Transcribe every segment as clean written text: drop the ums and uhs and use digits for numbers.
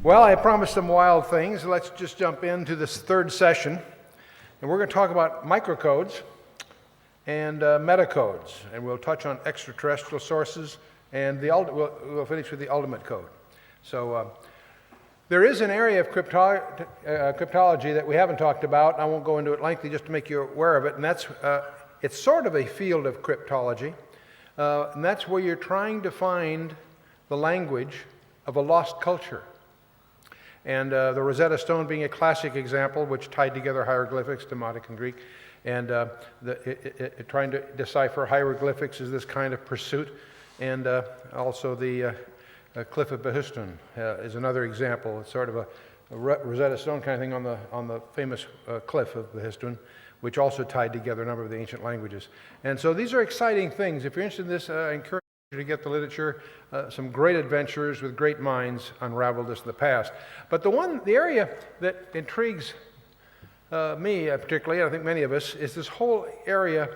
Well, I promised some wild things. Let's just jump into this third session. And we're going to talk about microcodes and metacodes. And we'll touch on extraterrestrial sources, and we'll finish with the ultimate code. So there is an area of cryptology that we haven't talked about. I won't go into it lengthily just to make you aware of it. And that's, it's sort of a field of cryptology. And that's where you're trying to find the language of a lost culture. And the Rosetta Stone being a classic example, which tied together hieroglyphics, Demotic and Greek, and trying to decipher hieroglyphics is this kind of pursuit. And also the Cliff of Behistun is another example. It's sort of a Rosetta Stone kind of thing on the famous Cliff of Behistun, which also tied together a number of the ancient languages. And so these are exciting things. If you're interested in this, I encourage you to get the literature. Some great adventurers with great minds unraveled this in the past. But the area that intrigues me particularly, and I think many of us, is this whole area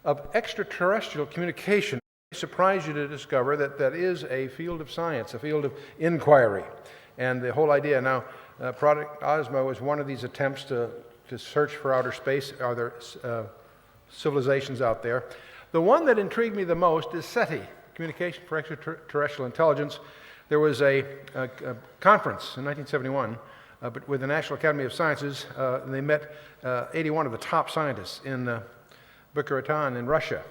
of extraterrestrial communication. It surprised you to discover that that is a field of science, a field of inquiry. And the whole idea now, Project Ozma was one of these attempts to search for outer space. Are there civilizations out there? The one that intrigued me the most is SETI, Communication for Extraterrestrial Intelligence. There was a conference in 1971 but with the National Academy of Sciences, and they met 81 of the top scientists in Bucharest in Russia.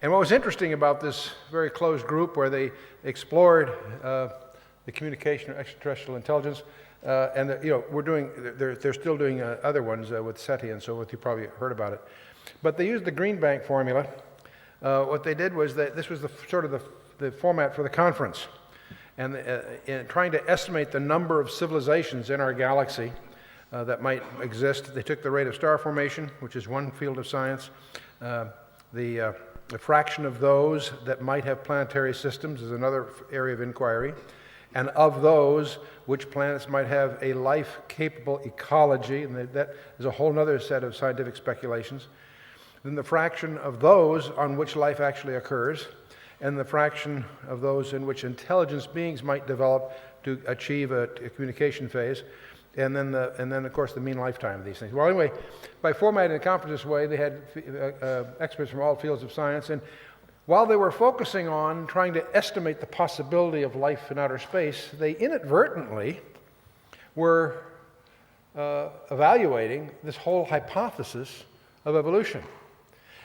And what was interesting about this very closed group where they explored the communication of extraterrestrial intelligence, and they're still doing other ones with SETI and so forth. You probably heard about it. But they used the Green Bank formula. What they did was that this was the format for the conference. And in trying to estimate the number of civilizations in our galaxy that might exist, they took the rate of star formation, which is one field of science, the fraction of those that might have planetary systems is another area of inquiry, and of those, which planets might have a life-capable ecology, and that is a whole other set of scientific speculations. Then the fraction of those on which life actually occurs, and the fraction of those in which intelligence beings might develop to achieve a communication phase, and then of course the mean lifetime of these things. Well, anyway, by formatting the conference this way, they had experts from all fields of science, and while they were focusing on trying to estimate the possibility of life in outer space, they inadvertently were evaluating this whole hypothesis of evolution.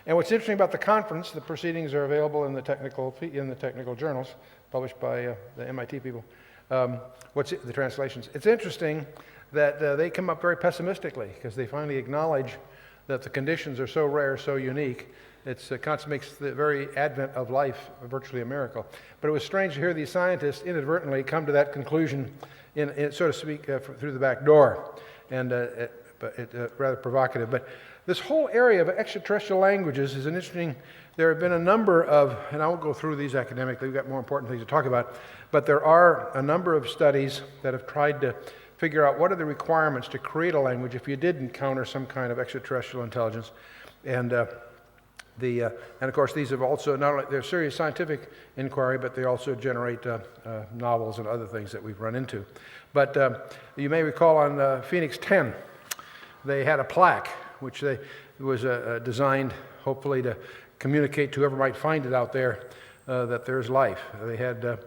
And what's interesting about the conference, the proceedings are available in the technical journals published by the MIT people. The translations? It's interesting that they come up very pessimistically because they finally acknowledge that the conditions are so rare, so unique. It makes the very advent of life virtually a miracle. But it was strange to hear these scientists inadvertently come to that conclusion, in so to speak, through the back door, and rather provocative. But this whole area of extraterrestrial languages is an interesting. There have been a number of, and I won't go through these academically, we've got more important things to talk about, but there are a number of studies that have tried to figure out what are the requirements to create a language if you did encounter some kind of extraterrestrial intelligence. And of course, these have also, not only, they're serious scientific inquiry, but they also generate novels and other things that we've run into. But you may recall on Phoenix 10, they had a plaque, which was designed, hopefully, to communicate to whoever might find it out there that there's life. They had the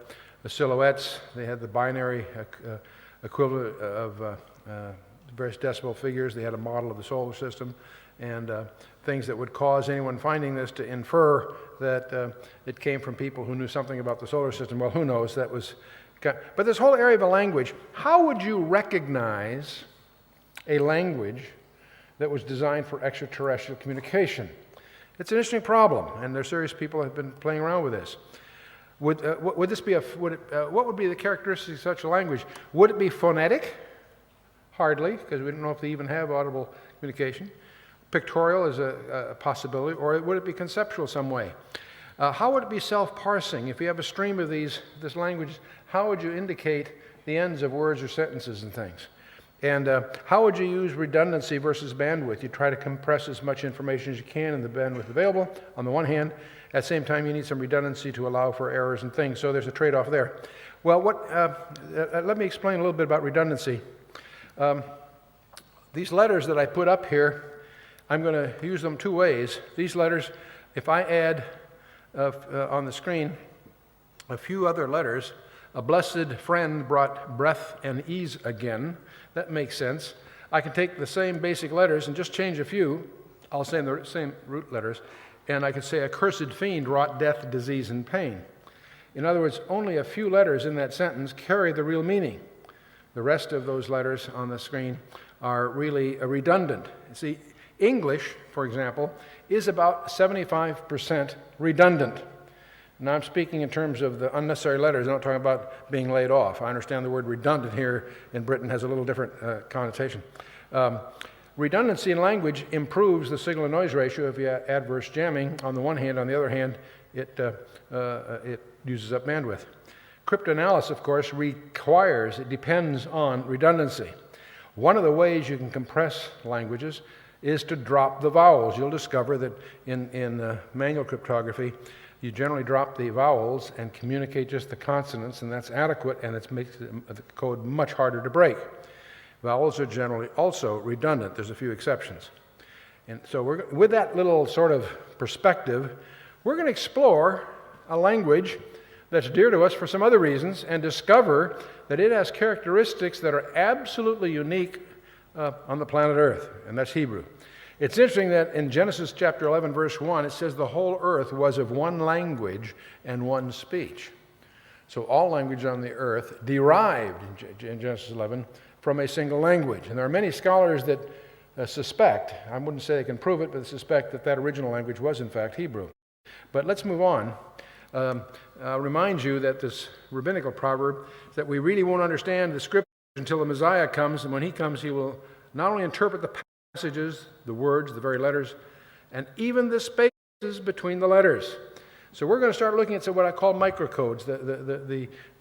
silhouettes, they had the binary equivalent of various decimal figures, they had a model of the solar system, and things that would cause anyone finding this to infer that it came from people who knew something about the solar system. Well, who knows? But this whole area of a language, how would you recognize a language that was designed for extraterrestrial communication? It's an interesting problem, and there's serious people who have been playing around with this. What would be the characteristics of such a language? Would it be phonetic? Hardly, because we don't know if they even have audible communication. Pictorial is a possibility, or would it be conceptual some way? How would it be self-parsing? If you have a stream of this language, how would you indicate the ends of words or sentences and things? And how would you use redundancy versus bandwidth? You try to compress as much information as you can in the bandwidth available, on the one hand. At the same time, you need some redundancy to allow for errors and things, so there's a trade-off there. Well, let me explain a little bit about redundancy. These letters that I put up here, I'm going to use them two ways. These letters, if I add on the screen a few other letters, a blessed friend brought breath and ease again. That makes sense. I can take the same basic letters and just change a few. I'll say the same root letters, and I could say a cursed fiend wrought death, disease, and pain. In other words, only a few letters in that sentence carry the real meaning. The rest of those letters on the screen are really redundant. See, English, for example, is about 75% redundant. Now I'm speaking in terms of the unnecessary letters. I'm not talking about being laid off. I understand the word redundant here in Britain has a little different connotation. Redundancy in language improves the signal-to-noise ratio if you have adverse jamming. On the one hand, on the other hand, it uses up bandwidth. Cryptanalysis, of course, it depends on redundancy. One of the ways you can compress languages is to drop the vowels. You'll discover that in manual cryptography, you generally drop the vowels and communicate just the consonants, and that's adequate, and it makes the code much harder to break. Vowels are generally also redundant. There's a few exceptions. And so with that little sort of perspective, we're going to explore a language that's dear to us for some other reasons and discover that it has characteristics that are absolutely unique on the planet Earth, and that's Hebrew. It's interesting that in Genesis chapter 11, verse 1, it says the whole earth was of one language and one speech. So all language on the earth derived in Genesis 11 from a single language. And there are many scholars that suspect, I wouldn't say they can prove it, but suspect that that original language was in fact Hebrew. But let's move on. I'll remind you that this rabbinical proverb is that we really won't understand the scriptures until the Messiah comes, and when he comes, he will not only interpret the passages, the words, the very letters, and even the spaces between the letters. So we're going to start looking at what I call microcodes,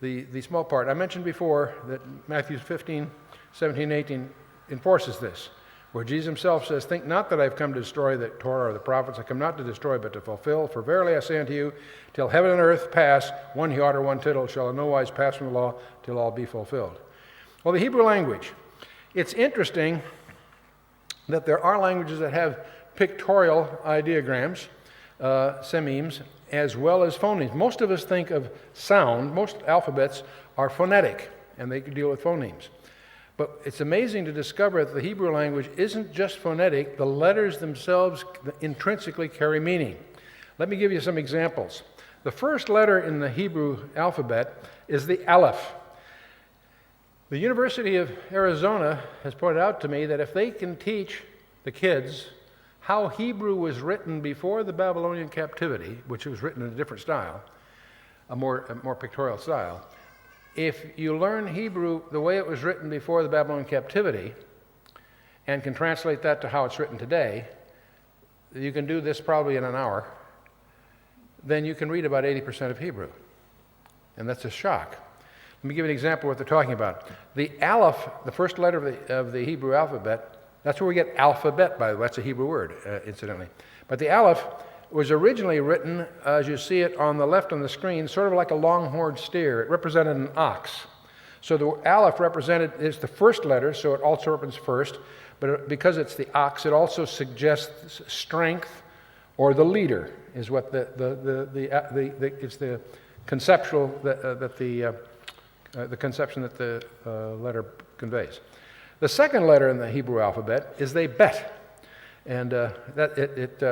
the small part. I mentioned before that Matthew 15, 17, 18 enforces this, where Jesus himself says, "Think not that I have come to destroy the Torah or the prophets. I come not to destroy, but to fulfill. For verily I say unto you, till heaven and earth pass, one jot or one tittle shall in no wise pass from the law, till all be fulfilled." Well, the Hebrew language. It's interesting that there are languages that have pictorial ideograms, sememes, as well as phonemes. Most of us think of sound. Most alphabets are phonetic, and they deal with phonemes. But it's amazing to discover that the Hebrew language isn't just phonetic. The letters themselves intrinsically carry meaning. Let me give you some examples. The first letter in the Hebrew alphabet is the Aleph. The University of Arizona has pointed out to me that if they can teach the kids how Hebrew was written before the Babylonian captivity, which was written in a different style, a more pictorial style, if you learn Hebrew the way it was written before the Babylonian captivity and can translate that to how it's written today, you can do this probably in an hour, then you can read about 80% of Hebrew. And that's a shock. Let me give you an example of what they're talking about. The Aleph, the first letter of the Hebrew alphabet, that's where we get alphabet, by the way. That's a Hebrew word, incidentally. But the Aleph was originally written, as you see it on the left on the screen, sort of like a long-horned steer. It represented an ox. So the Aleph is the first letter, so it also represents first. But because it's the ox, it also suggests strength or the leader, is what it's the conceptual the conception that the letter conveys. The second letter in the Hebrew alphabet is the bet, and it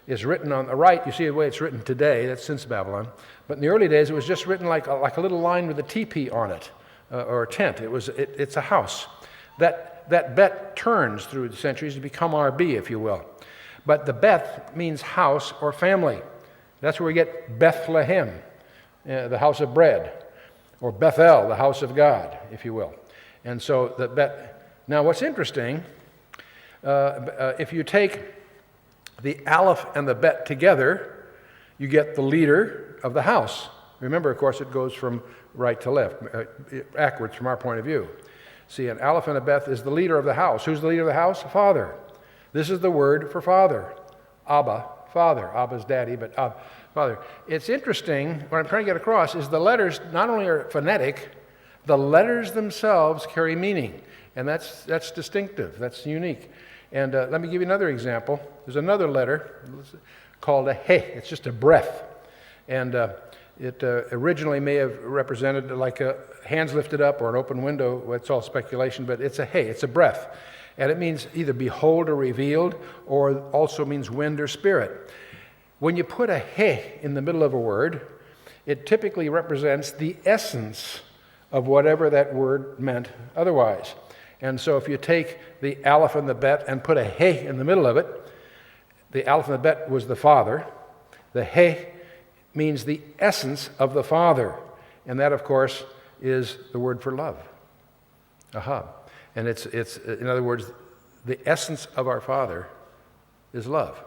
is written on the right. You see the way it's written today. That's since Babylon. But in the early days, it was just written like a little line with a teepee on it, or a tent. It's a house. That bet turns through the centuries to become RB, if you will. But the Beth means house or family. That's where we get Bethlehem, the house of bread, or Bethel, the house of God, if you will. And so the Bet. Now, what's interesting, if you take the Aleph and the Bet together, you get the leader of the house. Remember, of course, it goes from right to left, backwards from our point of view. See, an Aleph and a Beth is the leader of the house. Who's the leader of the house? Father. This is the word for father. Abba, father. Abba's daddy, but Father. It's interesting, what I'm trying to get across is the letters not only are phonetic, the letters themselves carry meaning. And that's distinctive, that's unique. And let me give you another example. There's another letter called a he. It's just a breath. And it originally may have represented like a hands lifted up or an open window. It's all speculation, but it's a he, it's a breath. And it means either behold or revealed, or also means wind or spirit. When you put a he in the middle of a word, it typically represents the essence of whatever that word meant otherwise. And so if you take the aleph and the bet and put a he in the middle of it, the aleph and the bet was the Father. The he means the essence of the Father. And that, of course, is the word for love, ahab. And it's in other words, the essence of our Father is love.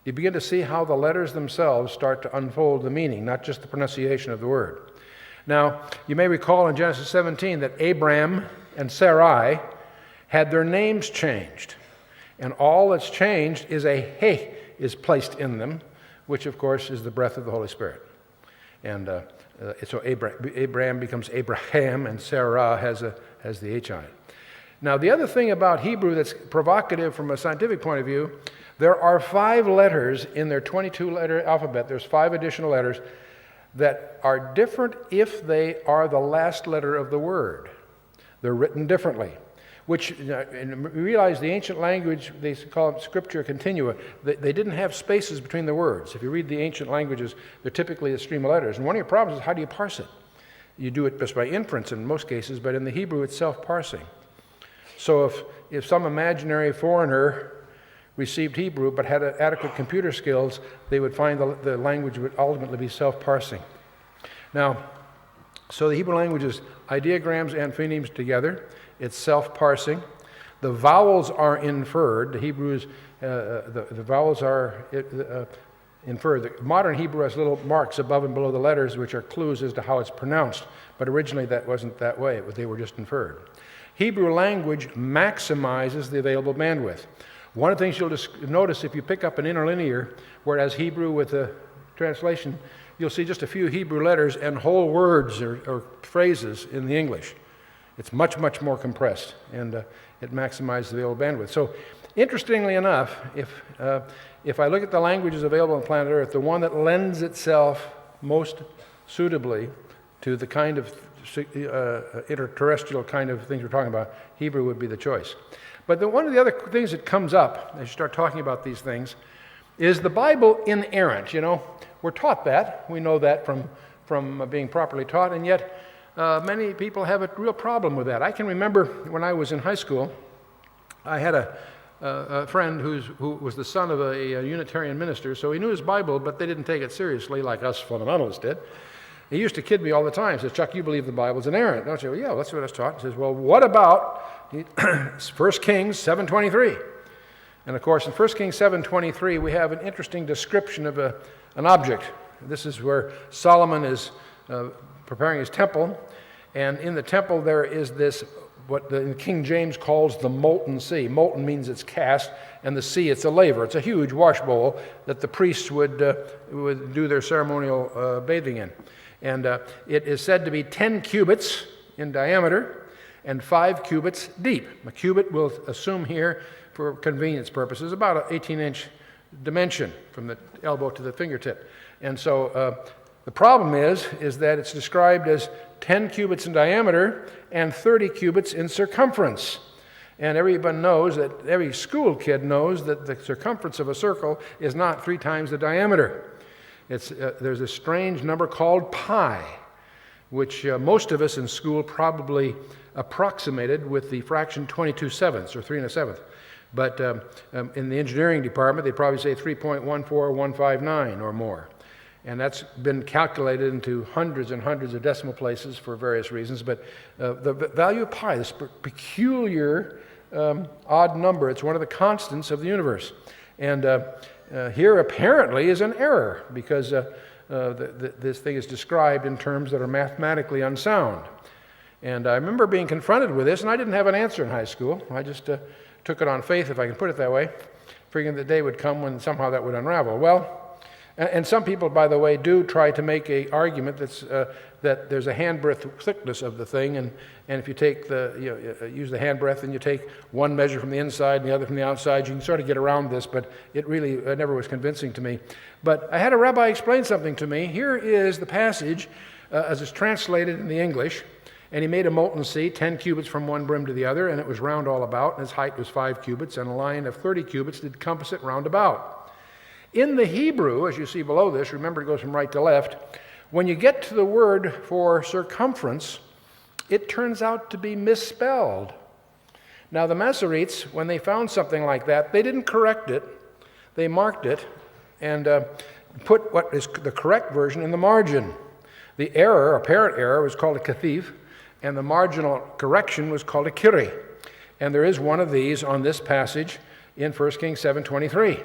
You begin to see how the letters themselves start to unfold the meaning, not just the pronunciation of the word. Now, you may recall in Genesis 17 that Abram and Sarai had their names changed. And all that's changed is a he is placed in them, which of course is the breath of the Holy Spirit. And so Abraham becomes Abraham, and Sarah has the H on it. Now, the other thing about Hebrew that's provocative from a scientific point of view, there are 5 letters in their 22-letter alphabet. There's 5 additional letters that are different if they are the last letter of the word. They're written differently, which, and realize the ancient language, they call it scriptura continua, they didn't have spaces between the words. If you read the ancient languages, they're typically a stream of letters. And one of your problems is how do you parse it? You do it just by inference in most cases, but in the Hebrew it's self-parsing. So if some imaginary foreigner received Hebrew but had adequate computer skills, they would find the language would ultimately be self-parsing. Now, so the Hebrew language is ideograms and phonemes together. It's self-parsing. The vowels are inferred. The Hebrews, the vowels are inferred. The modern Hebrew has little marks above and below the letters, which are clues as to how it's pronounced. But originally that wasn't that way. They were just inferred. Hebrew language maximizes the available bandwidth. One of the things you'll notice if you pick up an interlinear, where it has Hebrew with the translation, you'll see just a few Hebrew letters and whole words or phrases in the English. It's much, much more compressed, and it maximizes the available bandwidth. So, interestingly enough, if I look at the languages available on planet Earth, the one that lends itself most suitably to the kind of interterrestrial kind of things we're talking about, Hebrew would be the choice. But one of the other things that comes up as you start talking about these things is the Bible inerrant. You know, we're taught that. We know that from being properly taught, and yet many people have a real problem with that. I can remember when I was in high school, I had a friend who was the son of a Unitarian minister, so he knew his Bible, but they didn't take it seriously like us fundamentalists did. He used to kid me all the time. He says, "Chuck, you believe the Bible's inerrant, don't you?" "Well, yeah, that's what I was taught." He says, "Well, what about 1 Kings 7:23? And of course, in 1 Kings 7:23, we have an interesting description of an object. This is where Solomon is preparing his temple, and in the temple there is this, what the King James calls the molten sea. Molten means it's cast, and the sea, it's a laver. It's a huge wash bowl that the priests would do their ceremonial bathing in. And it is said to be 10 cubits in diameter and 5 cubits deep. A cubit, we'll assume here, for convenience purposes, about an 18-inch dimension from the elbow to the fingertip. And so the problem is that it's described as 10 cubits in diameter and 30 cubits in circumference. And everyone knows that, every school kid knows that the circumference of a circle is not 3 times the diameter. There's a strange number called pi, which most of us in school probably approximated with the fraction 22/7 or 3 1/7. But in the engineering department, they probably say 3.14159 or more. And that's been calculated into hundreds and hundreds of decimal places for various reasons. But the value of pi, this peculiar odd number, it's one of the constants of the universe. And here apparently is an error, because this thing is described in terms that are mathematically unsound. And I remember being confronted with this, and I didn't have an answer in high school. I just took it on faith, if I can put it that way, figuring the day would come when somehow that would unravel. Well, And some people, by the way, do try to make an argument that there's a handbreadth thickness of the thing, and if you take use the handbreadth and you take one measure from the inside and the other from the outside, you can sort of get around this, but it really never was convincing to me. But I had a rabbi explain something to me. Here is the passage as it's translated in the English, and he made a molten sea, 10 cubits from one brim to the other, and it was round all about, and its height was 5 cubits, and a line of 30 cubits did compass it round about. In the Hebrew, as you see below this, remember it goes from right to left, when you get to the word for circumference, it turns out to be misspelled. Now the Masoretes, when they found something like that, they didn't correct it, they marked it and put what is the correct version in the margin. The error, apparent error, was called a kathif, and the marginal correction was called a kiri. And there is one of these on this passage in 1 Kings 7:23.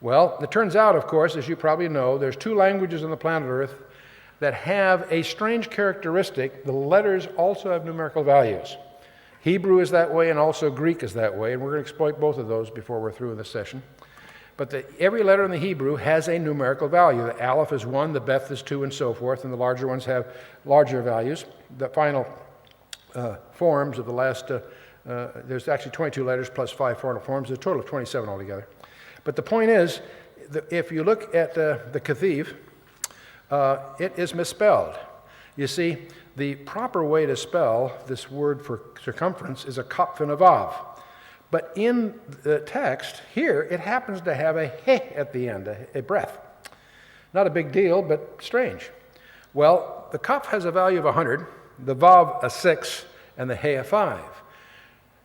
Well, it turns out, of course, as you probably know, there's 2 languages on the planet Earth that have a strange characteristic. The letters also have numerical values. Hebrew is that way, and also Greek is that way, and we're going to exploit both of those before we're through in this session. But every letter in the Hebrew has a numerical value. The aleph is 1, the beth is 2, and so forth, and the larger ones have larger values. The final forms of the last, there's actually 22 letters plus 5 final forms, a total of 27 altogether. But the point is, if you look at the kathif, it is misspelled. You see, the proper way to spell this word for circumference is a kaf and a vav. But in the text here, it happens to have a he at the end, a breath. Not a big deal, but strange. Well, the kaf has a value of 100, the vav a 6, and the he a 5.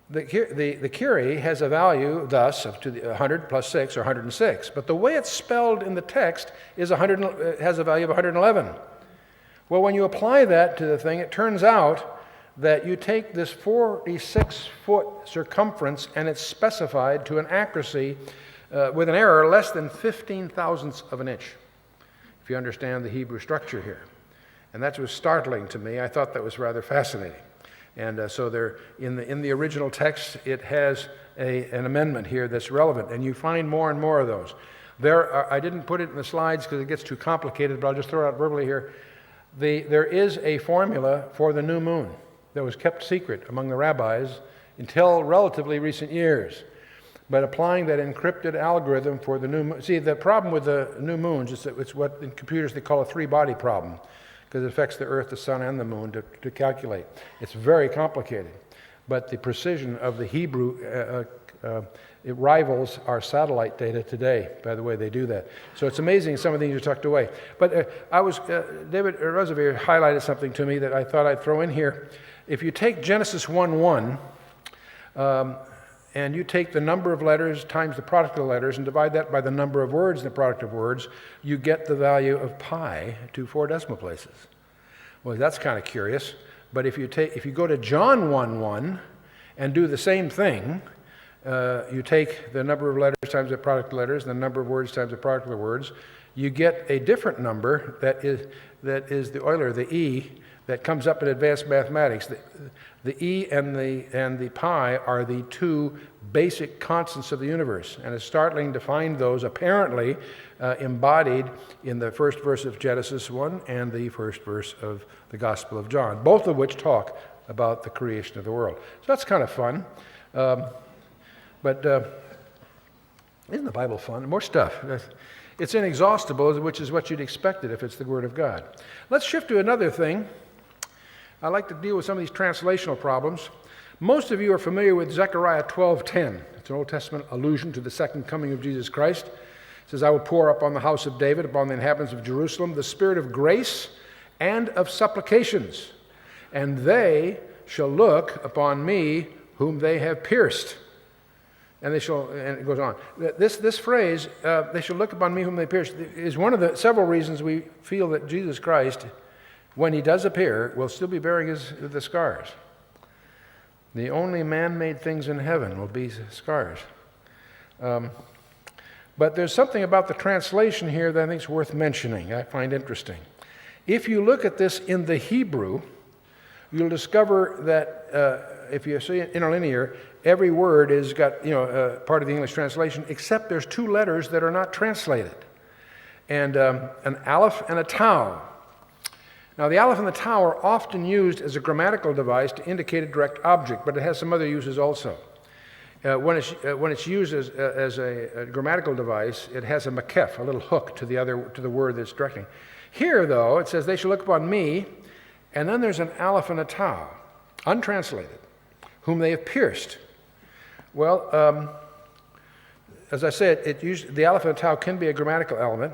The kiri has a value, thus, of 100 plus 6, or 106. But the way it's spelled in the text is has a value of 111. Well, when you apply that to the thing, it turns out that you take this 46-foot circumference, and it's specified to an accuracy with an error less than 15 thousandths of an inch, if you understand the Hebrew structure here. And that was startling to me. I thought that was rather fascinating. And so there, in the original text, it has an amendment here that's relevant, and you find more and more of those. I didn't put it in the slides because it gets too complicated, but I'll just throw it out verbally here. There is a formula for the new moon that was kept secret among the rabbis until relatively recent years. But applying that encrypted algorithm for the new moon, see, the problem with the new moons is that it's what in computers they call a 3-body problem, because it affects the Earth, the Sun, and the Moon to calculate. It's very complicated, but the precision of the Hebrew, it rivals our satellite data today, by the way they do that. So it's amazing some of the things are tucked away. But David Roosevelt highlighted something to me that I thought I'd throw in here. If you take Genesis 1:1, and you take the number of letters times the product of the letters and divide that by the number of words in the product of words, you get the value of pi to 4 decimal places. Well, that's kind of curious. But if you go to John 1:1 and do the same thing, you take the number of letters times the product of letters and the number of words times the product of the words, you get a different number that is the Euler, the E, that comes up in advanced mathematics. The E and the pi are the 2 basic constants of the universe, and it's startling to find those apparently embodied in the first verse of Genesis 1 and the first verse of the Gospel of John, both of which talk about the creation of the world. So that's kind of fun. But isn't the Bible fun? More stuff. It's inexhaustible, which is what you'd expect it if it's the Word of God. Let's shift to another thing. I like to deal with some of these translational problems. Most of you are familiar with Zechariah 12:10. It's an Old Testament allusion to the second coming of Jesus Christ. It says, I will pour up on the house of David, upon the inhabitants of Jerusalem, the spirit of grace and of supplications, and they shall look upon me whom they have pierced. And it goes on. This phrase, they shall look upon me whom they pierced, is one of the several reasons we feel that Jesus Christ, when he does appear, will still be bearing the scars. The only man-made things in heaven will be scars. But there's something about the translation here that I think is worth mentioning, I find interesting. If you look at this in the Hebrew, you'll discover that if you see it interlinear, every word has got part of the English translation, except there's 2 letters that are not translated. and an aleph and a tau. Now, the aleph and the tau are often used as a grammatical device to indicate a direct object, but it has some other uses also. When it's used as a grammatical device, it has a makef, a little hook to the word that's directing. Here, though, it says, "They shall look upon me," and then there's an aleph and a tau, untranslated, "whom they have pierced." Well, as I said, the aleph and the tau can be a grammatical element,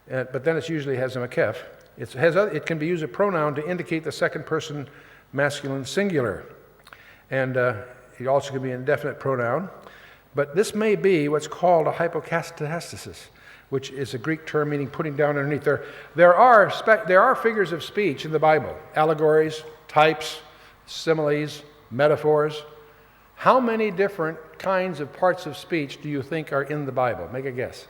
but then it usually has a makef. It can be used as a pronoun to indicate the second person masculine singular, and it also can be an indefinite pronoun. But this may be what's called a hypokatastasis, which is a Greek term meaning putting down underneath. There are figures of speech in the Bible: allegories, types, similes, metaphors. How many different kinds of parts of speech do you think are in the Bible? Make a guess.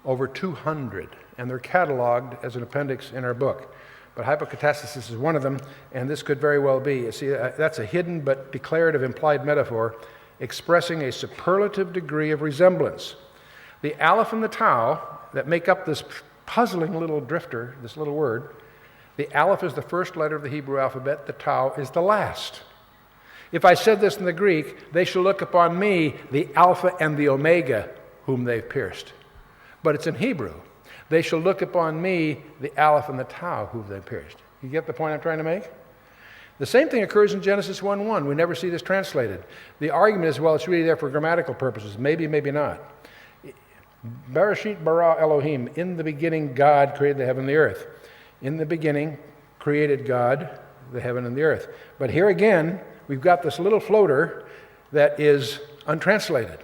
Over 200, and they're cataloged as an appendix in our book. But hypokatastasis is one of them, and this could very well be. You see, that's a hidden but declarative implied metaphor expressing a superlative degree of resemblance. The aleph and the tau that make up this puzzling little drifter, this little word, the aleph is the first letter of the Hebrew alphabet, the tau is the last. If I said this in the Greek, "They shall look upon me, the Alpha and the Omega, whom they've pierced." But it's in Hebrew. "They shall look upon me, the aleph and the tau, whom they've pierced." You get the point I'm trying to make? The same thing occurs in Genesis 1:1. We never see this translated. The argument is, well, it's really there for grammatical purposes. Maybe, maybe not. Bereshit bara Elohim. In the beginning, God created the heaven and the earth. In the beginning, created God the heaven and the earth. But here again, we've got this little floater that is untranslated.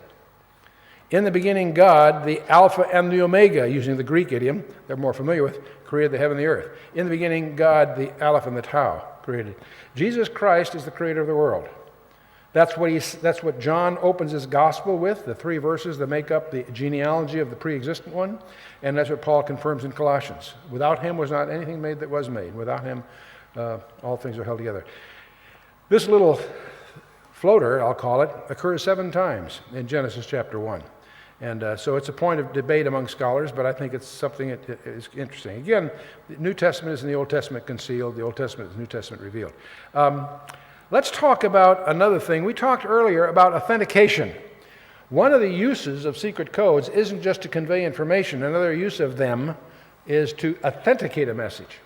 In the beginning, God, the Alpha and the Omega, using the Greek idiom they're more familiar with, created the heaven and the earth. In the beginning, God, the Aleph and the Tau, created. Jesus Christ is the creator of the world. That's what John opens his gospel with, the 3 verses that make up the genealogy of the pre-existent one, and that's what Paul confirms in Colossians. Without him was not anything made that was made. Without him, all things are held together. This little floater, I'll call it, occurs 7 times in Genesis chapter 1. And so it's a point of debate among scholars, but I think it's something that is interesting. Again, the New Testament is in the Old Testament concealed, the Old Testament is the New Testament revealed. Let's talk about another thing. We talked earlier about authentication. One of the uses of secret codes isn't just to convey information. Another use of them is to authenticate a message.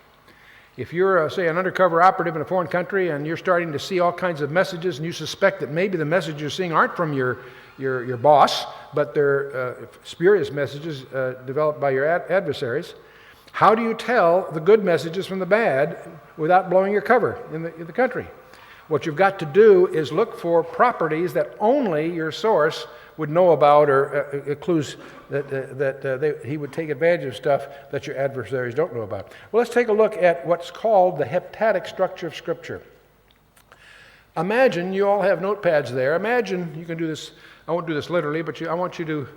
If you're, say, an undercover operative in a foreign country and you're starting to see all kinds of messages and you suspect that maybe the messages you're seeing aren't from your boss, but they're spurious messages developed by your adversaries, how do you tell the good messages from the bad without blowing your cover in the country? What you've got to do is look for properties that only your source would know about, or clues that he would take advantage of stuff that your adversaries don't know about. Well, let's take a look at what's called the heptadic structure of Scripture. Imagine, you all have notepads there. Imagine, you can do this, I won't do this literally, but I want you to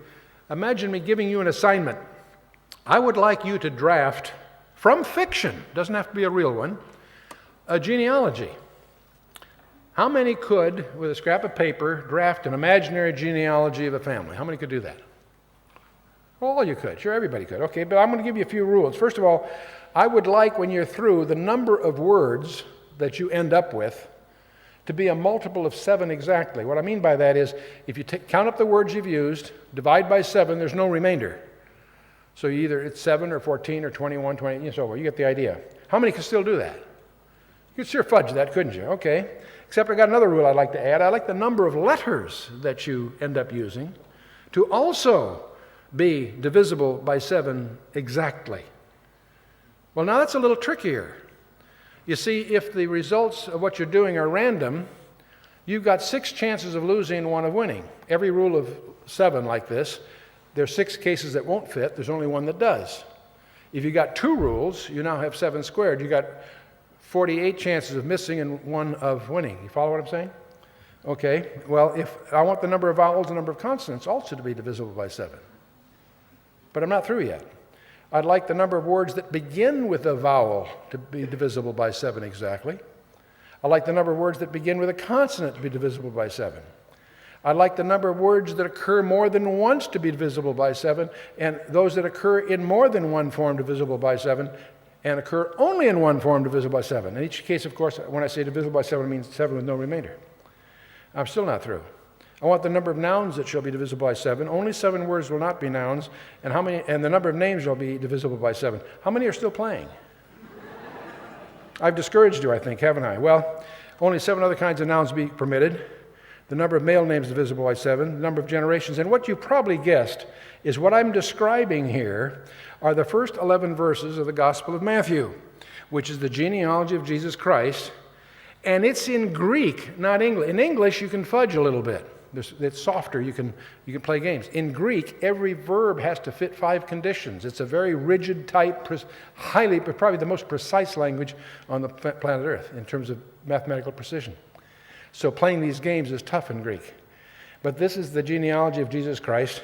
imagine me giving you an assignment. I would like you to draft, from fiction, doesn't have to be a real one, a genealogy. How many could, with a scrap of paper, draft an imaginary genealogy of a family? How many could do that? Well, you could. Sure, everybody could. Okay, but I'm going to give you a few rules. First of all, I would like, when you're through, the number of words that you end up with to be a multiple of 7 exactly. What I mean by that is, if you count up the words you've used, divide by 7, there's no remainder. So either it's 7 or 14 or 21, 20, and so on. You get the idea. How many can still do that? You could sure fudge that, couldn't you? Okay. Except I got another rule I'd like to add. I like the number of letters that you end up using to also be divisible by 7 exactly. Well, now that's a little trickier. You see, if the results of what you're doing are random, you've got 6 chances of losing and 1 of winning. Every rule of 7 like this, there's 6 cases that won't fit. There's only 1 that does. If you got 2 rules, you now have 7 squared. You got 48 chances of missing and 1 of winning. You follow what I'm saying? Okay, well, if I want the number of vowels and number of consonants also to be divisible by 7. But I'm not through yet. I'd like the number of words that begin with a vowel to be divisible by 7 exactly. I'd like the number of words that begin with a consonant to be divisible by 7. I'd like the number of words that occur more than once to be divisible by 7, and those that occur in more than one form divisible by 7, and occur only in one form divisible by 7. In each case, of course, when I say divisible by 7, it means 7 with no remainder. I'm still not through. I want the number of nouns that shall be divisible by 7. Only 7 words will not be nouns, and the number of names shall be divisible by 7. How many are still playing? I've discouraged you, I think, haven't I? Well, only 7 other kinds of nouns be permitted. The number of male names divisible by 7, the number of generations. And what you probably guessed is what I'm describing here are the first 11 verses of the Gospel of Matthew, which is the genealogy of Jesus Christ. And it's in Greek, not English. In English, you can fudge a little bit. It's softer. You can play games. In Greek, every verb has to fit 5 conditions. It's a very rigid, tight, probably the most precise language on the planet Earth in terms of mathematical precision. So playing these games is tough in Greek. But this is the genealogy of Jesus Christ.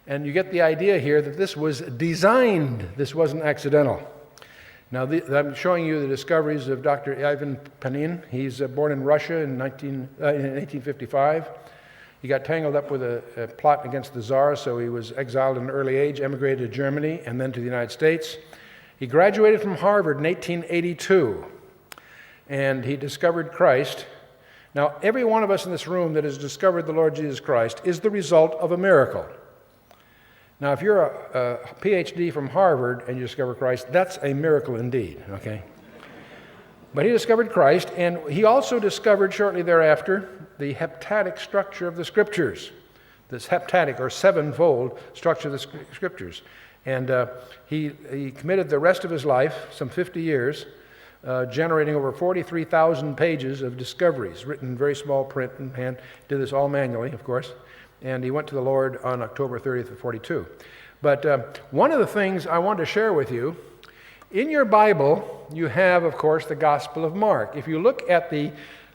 And you get the idea here that this was designed. This wasn't accidental. Now, I'm showing you the discoveries of Dr. Ivan Panin. He's born in Russia in 1855. He got tangled up with a plot against the Tsar, so he was exiled at an early age, emigrated to Germany, and then to the United States. He graduated from Harvard in 1882, and he discovered Christ. Now, every one of us in this room that has discovered the Lord Jesus Christ is the result of a miracle. Now, if you're a PhD from Harvard and you discover Christ, that's a miracle indeed, okay? But he discovered Christ, and he also discovered shortly thereafter the heptadic structure of the Scriptures, this heptadic or sevenfold structure of the Scriptures. And he committed the rest of his life, some 50 years, generating over 43,000 pages of discoveries, written in very small print and hand. Did this all manually, of course. And he went to the Lord on October 30th of 42. But one of the things I want to share with you, in your Bible, you have, of course, the Gospel of Mark. If you look at the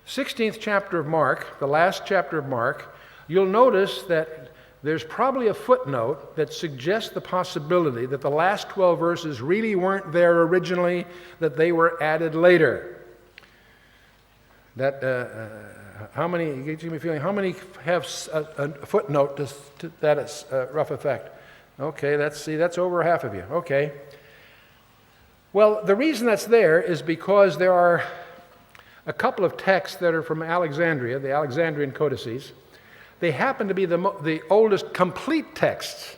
16th chapter of Mark, the last chapter of Mark, you'll notice that there's probably a footnote that suggests the possibility that the last 12 verses really weren't there originally, that they were added later. That how many? It gives me a feeling. How many have a footnote to that rough effect? Okay, that's over half of you. Okay. Well, the reason that's there is because there are a couple of texts that are from Alexandria, the Alexandrian codices. They happen to be the oldest complete texts,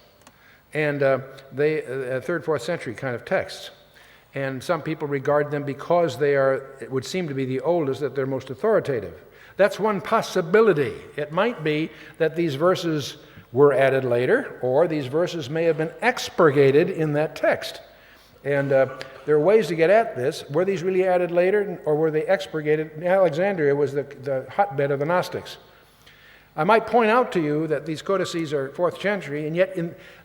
and they 3rd, 4th century kind of texts. And some people regard them, because it would seem to be the oldest, that they're most authoritative. That's one possibility. It might be that these verses were added later, or these verses may have been expurgated in that text. And there are ways to get at this. Were these really added later, or were they expurgated? Alexandria was the hotbed of the Gnostics. I might point out to you that these codices are 4th century, and yet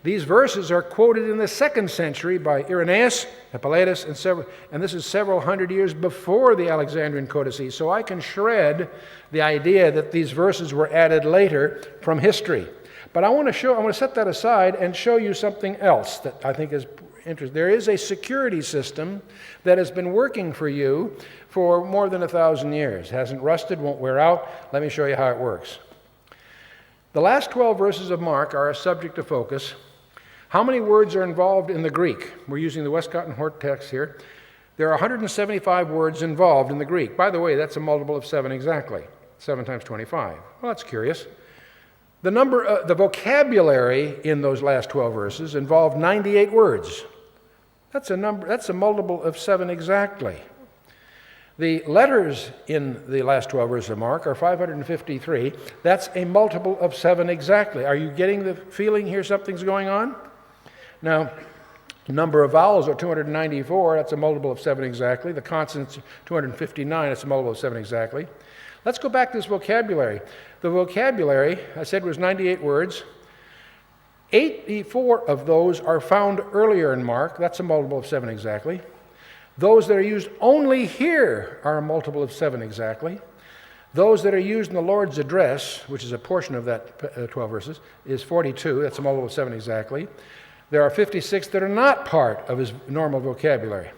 these verses are quoted in the 2nd century by Irenaeus, Hippolytus, and this is several hundred years before the Alexandrian codices. So I can shred the idea that these verses were added later from history. But I want to set that aside and show you something else that I think is interesting. There is a security system that has been working for you for more than 1,000 years. Hasn't rusted, won't wear out. Let me show you how it works. The last 12 verses of Mark are a subject of focus. How many words are involved in the Greek? We're using the Westcott and Hort text here. There are 175 words involved in the Greek. By the way, that's a multiple of 7 exactly. 7 times 25. Well, that's curious. The vocabulary in those last 12 verses involved 98 words. That's a multiple of 7 exactly. The letters in the last 12 verses of Mark are 553. That's a multiple of 7 exactly. Are you getting the feeling here something's going on? Now, the number of vowels are 294. That's a multiple of 7 exactly. The consonants, 259. That's a multiple of 7 exactly. Let's go back to this vocabulary. The vocabulary, I said, was 98 words. 84 of those are found earlier in Mark. That's a multiple of 7 exactly. Those that are used only here are a multiple of 7 exactly. Those that are used in the Lord's address, which is a portion of that 12 verses, is 42. That's a multiple of 7 exactly. There are 56 that are not part of his normal vocabulary.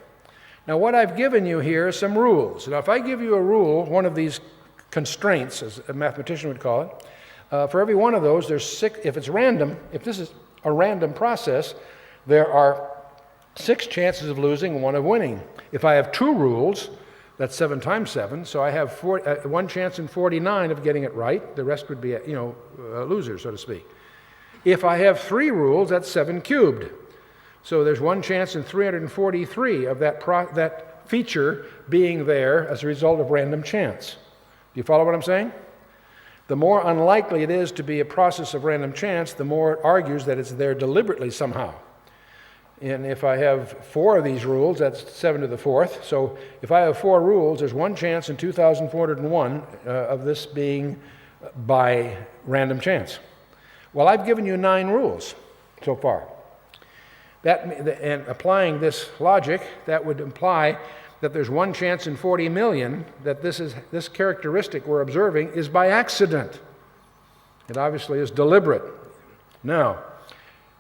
Now, what I've given you here are some rules. Now, if I give you a rule, one of these constraints, as a mathematician would call it, For every one of those, there's 6, if it's random, if this is a random process, there are 6 chances of losing and 1 of winning. If I have 2 rules, that's 7 times 7, so I have 1 chance in 49 of getting it right. The rest would be, losers, so to speak. If I have 3 rules, that's 7 cubed. So there's 1 chance in 343 of that feature being there as a result of random chance. Do you follow what I'm saying? The more unlikely it is to be a process of random chance, the more it argues that it's there deliberately somehow. And if I have 4 of these rules, that's 7 to the 4th. So if I have 4 rules, there's 1 chance in 2,401 of this being by random chance. Well, I've given you 9 rules so far. And applying this logic, that would imply that there's 1 chance in 40 million that this characteristic we're observing is by accident. It obviously is deliberate. Now,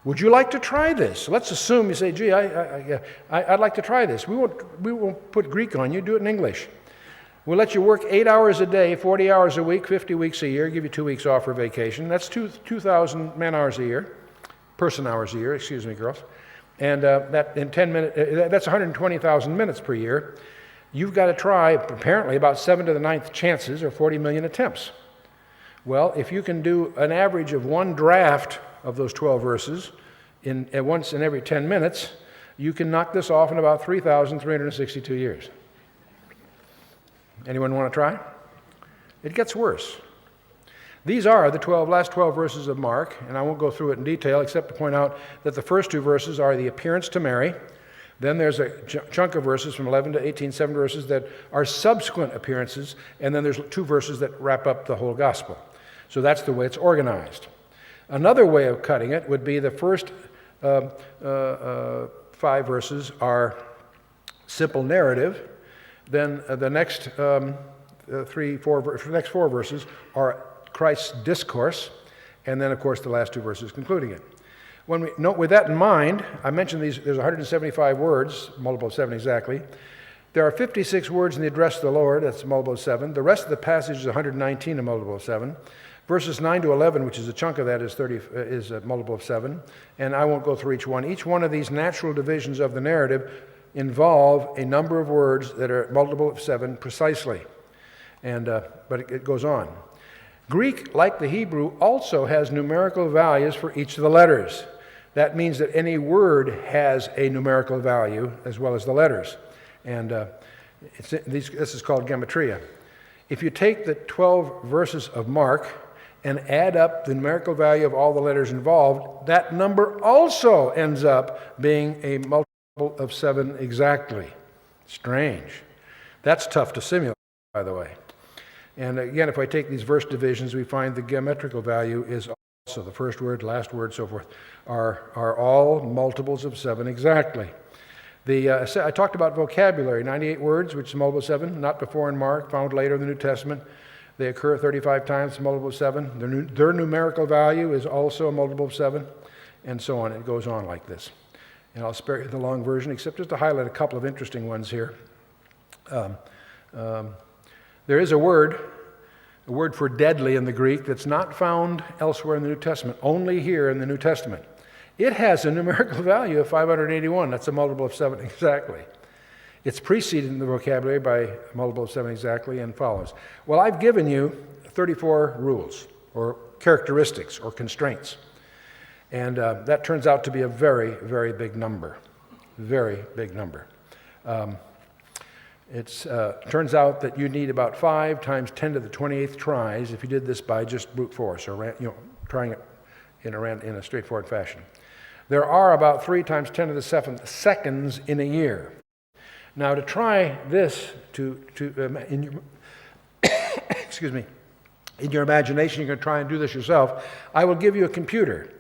would you like to try this? Let's assume you say, gee, I'd like to try this. We won't put Greek on you, do it in English. We'll let you work 8 hours a day, 40 hours a week, 50 weeks a year, give you 2 weeks off for vacation. That's 2,000 man-hours a year, person-hours a year, excuse me, girls. And that in 10 minutes, that's 120,000 minutes per year. You've got to try, apparently, about 7 to the 9th chances, or 40 million attempts. Well, if you can do an average of 1 draft of those 12 verses once in every 10 minutes, you can knock this off in about 3,362 years. Anyone want to try? It gets worse. These are the last 12 verses of Mark, and I won't go through it in detail except to point out that the first 2 verses are the appearance to Mary. Then there's a chunk of verses from 11 to 18, 7 verses that are subsequent appearances, and then there's 2 verses that wrap up the whole gospel. So that's the way it's organized. Another way of cutting it would be the first 5 verses are simple narrative. Then the next 4 verses are Christ's discourse, and then, of course, the last 2 verses concluding it. When we note with that in mind, I mentioned there's 175 words, multiple of 7 exactly. There are 56 words in the address to the Lord, that's a multiple of 7. The rest of the passage is 119, a multiple of 7. Verses 9 to 11, which is a chunk of that, is a multiple of 7. And I won't go through each one. Each one of these natural divisions of the narrative involve a number of words that are multiple of 7 precisely. But it goes on. Greek, like the Hebrew, also has numerical values for each of the letters. That means that any word has a numerical value as well as the letters. And this is called gematria. If you take the 12 verses of Mark and add up the numerical value of all the letters involved, that number also ends up being a multiple of 7 exactly. Strange. That's tough to simulate, by the way. And again, if I take these verse divisions, we find the geometrical value is also the first word, last word, so forth, are all multiples of 7 exactly. I talked about vocabulary, 98 words, which is multiple of 7, not before in Mark, found later in the New Testament. They occur 35 times, multiple of 7. Their numerical value is also a multiple of 7, and so on. It goes on like this. And I'll spare you the long version, except just to highlight a couple of interesting ones here. There is a word for deadly in the Greek that's not found elsewhere in the New Testament, only here in the New Testament. It has a numerical value of 581. That's a multiple of 7 exactly. It's preceded in the vocabulary by a multiple of 7 exactly and follows. Well, I've given you 34 rules or characteristics or constraints. And that turns out to be a very, very big number. Very big number. It turns out that you need about 5 times 10 to the 28th tries if you did this by just brute force or trying it in a straightforward fashion. There are about 3 times 10 to the 7th seconds in a year. Now, to try this in your excuse me, in your imagination, you're going to try and do this yourself. I will give you a computer.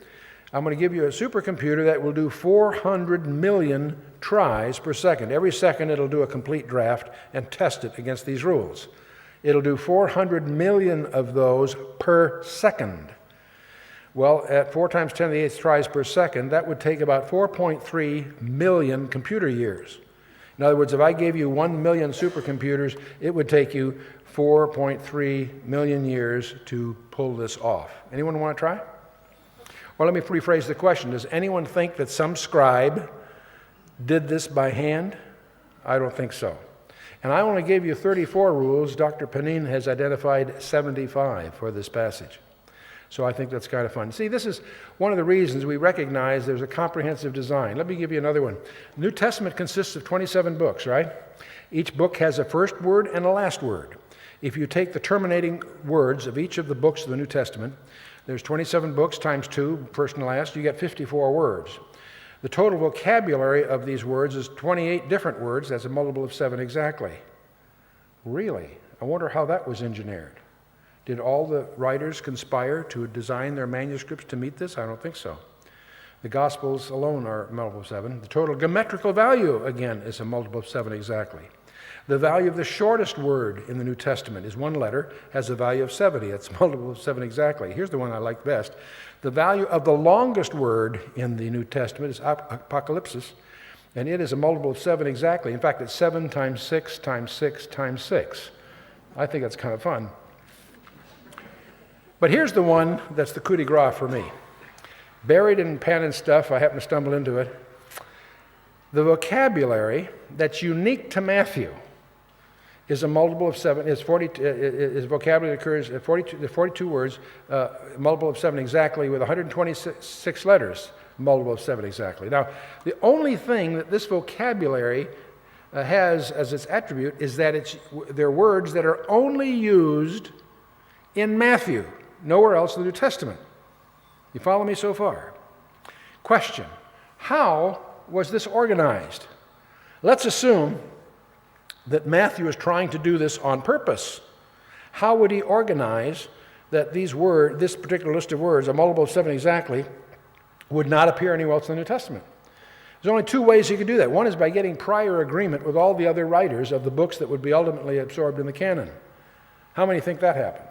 I'm going to give you a supercomputer that will do 400 million tries per second. Every second it'll do a complete draft and test it against these rules. It'll do 400 million of those per second. Well, at 4 times 10 to the 8th tries per second, that would take about 4.3 million computer years. In other words, if I gave you 1 million supercomputers, it would take you 4.3 million years to pull this off. Anyone want to try? Well, let me rephrase the question. Does anyone think that some scribe did this by hand? I don't think so. And I only gave you 34 rules. Dr. Panin has identified 75 for this passage. So I think that's kind of fun. See, this is one of the reasons we recognize there's a comprehensive design. Let me give you another one. The New Testament consists of 27 books, right? Each book has a first word and a last word. If you take the terminating words of each of the books of the New Testament, there's 27 books times 2, first and last, you get 54 words. The total vocabulary of these words is 28 different words. That's a multiple of 7 exactly. Really? I wonder how that was engineered. Did all the writers conspire to design their manuscripts to meet this? I don't think so. The Gospels alone are a multiple of 7. The total geometrical value, again, is a multiple of 7 exactly. The value of the shortest word in the New Testament is 1 letter, has a value of 70. It's a multiple of 7 exactly. Here's the one I like best. The value of the longest word in the New Testament is apocalypsis, and it is a multiple of 7 exactly. In fact, it's 7 times 6 times 6 times 6. I think that's kind of fun. But here's the one that's the coup de grace for me. Buried in pen and stuff, I happened to stumble into it. The vocabulary that's unique to Matthew is a multiple of 7. Is vocabulary that occurs at 42 words, multiple of 7 exactly, with 126 letters, multiple of 7 exactly. Now, the only thing that this vocabulary has as its attribute is that they're words that are only used in Matthew, nowhere else in the New Testament. You follow me so far? Question: how was this organized? Let's assume that Matthew is trying to do this on purpose. How would he organize that this particular list of words, a multiple of 7 exactly, would not appear anywhere else in the New Testament? There's only 2 ways he could do that. One is by getting prior agreement with all the other writers of the books that would be ultimately absorbed in the canon. How many think that happened?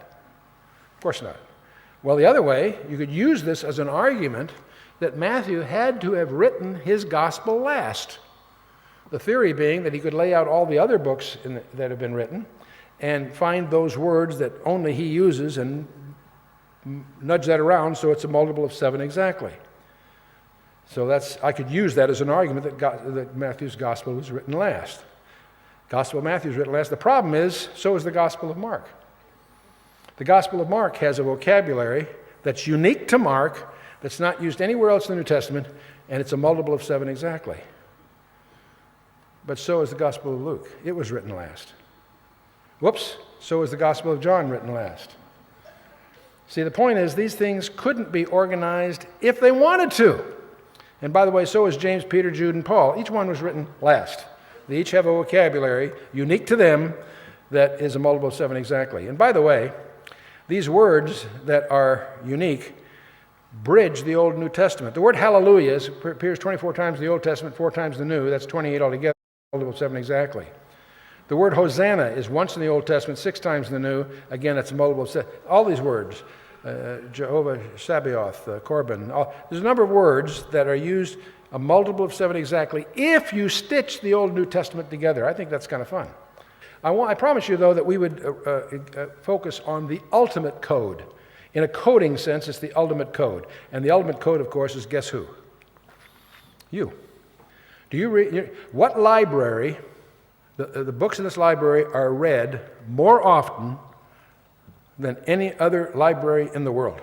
Of course not. Well, the other way, you could use this as an argument that Matthew had to have written his gospel last. The theory being that he could lay out all the other books that have been written and find those words that only he uses and nudge that around so it's a multiple of 7 exactly. So I could use that as an argument that Matthew's gospel was written last. Gospel of Matthew is written last. The problem is, so is the Gospel of Mark. The Gospel of Mark has a vocabulary that's unique to Mark, that's not used anywhere else in the New Testament, and it's a multiple of 7 exactly. But so is the Gospel of Luke. It was written last. Whoops, so is the Gospel of John written last. See, the point is these things couldn't be organized if they wanted to. And by the way, so is James, Peter, Jude, and Paul. Each one was written last. They each have a vocabulary unique to them that is a multiple of 7 exactly. And by the way, these words that are unique bridge the Old and New Testament. The word hallelujah appears 24 times in the Old Testament, 4 times in the New. That's 28 altogether, multiple of 7 exactly. The word Hosanna is once in the Old Testament, 6 times in the New. Again, that's a multiple of 7. All these words, Jehovah Sabaoth, Corbin, there's a number of words that are used a multiple of 7 exactly if you stitch the Old and New Testament together. I think that's kind of fun. I promise you, though, that we would focus on the ultimate code. In a coding sense, it's the ultimate code. And the ultimate code, of course, is guess who? You. Do you read? What library, the books in this library are read more often than any other library in the world?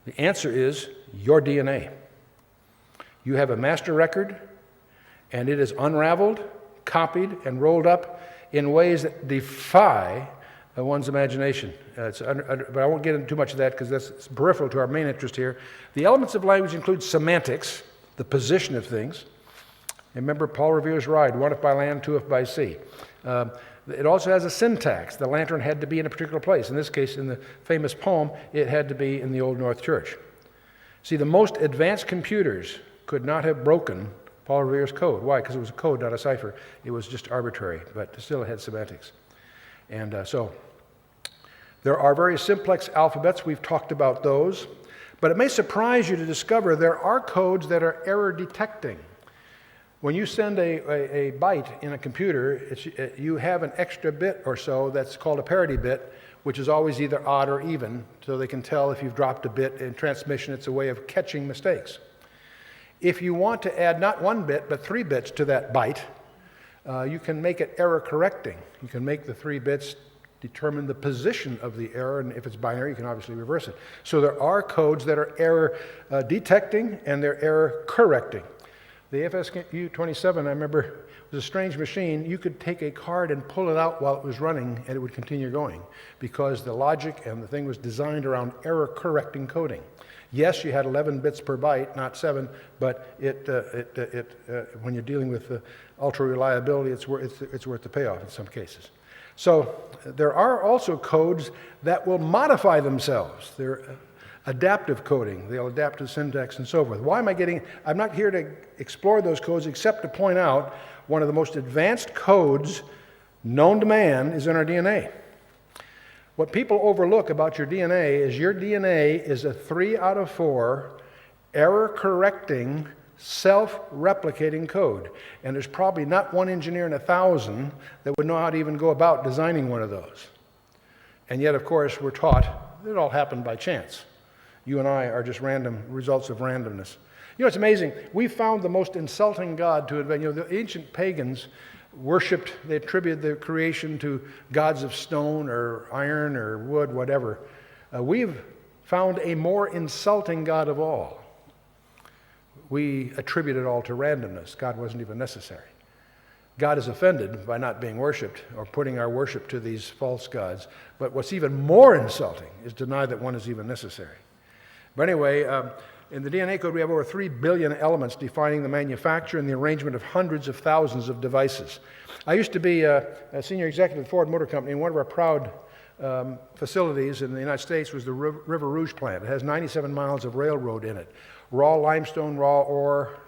The answer is your DNA. You have a master record, and it is unraveled, copied, and rolled up in ways that defy one's imagination. But I won't get into too much of that because that's peripheral to our main interest here. The elements of language include semantics, the position of things. Remember Paul Revere's ride, 1 if by land, 2 if by sea. It also has a syntax. The lantern had to be in a particular place. In this case, in the famous poem, it had to be in the Old North Church. See, the most advanced computers could not have broken Paul Revere's code. Why? Because it was a code, not a cipher. It was just arbitrary, but still it had semantics. And so there are very simplex alphabets. We've talked about those. But it may surprise you to discover there are codes that are error detecting. When you send a byte in a computer, you have an extra bit or so that's called a parity bit, which is always either odd or even, so they can tell if you've dropped a bit in transmission. It's a way of catching mistakes. If you want to add not 1 bit, but 3 bits to that byte, you can make it error correcting. You can make the 3 bits determine the position of the error, and if it's binary, you can obviously reverse it. So there are codes that are error detecting and they're error correcting. The FSU-27, I remember, was a strange machine. You could take a card and pull it out while it was running, and it would continue going because the logic and the thing was designed around error correcting coding. Yes, you had 11 bits per byte, not 7, but when you're dealing with ultra reliability, it's worth the payoff in some cases. So there are also codes that will modify themselves. They're adaptive coding. They'll adapt to syntax and so forth. I'm not here to explore those codes except to point out one of the most advanced codes known to man is in our DNA. What people overlook about your DNA is a 3 out of 4 error-correcting, self-replicating code. And there's probably not one engineer in 1,000 that would know how to even go about designing one of those. And yet, of course, we're taught that it all happened by chance. You and I are just random results of randomness. You know, it's amazing. We found the most insulting God to invent. You know, the ancient pagans they attributed their creation to gods of stone or iron or wood, whatever. We've found a more insulting God of all. We attribute it all to randomness. God wasn't even necessary. God is offended by not being worshipped or putting our worship to these false gods. But what's even more insulting is deny that one is even necessary. But anyway, in the DNA code, we have over 3 billion elements defining the manufacture and the arrangement of hundreds of thousands of devices. I used to be a senior executive at Ford Motor Company, and one of our proud facilities in the United States was the River Rouge plant. It has 97 miles of railroad in it. Raw limestone, raw ore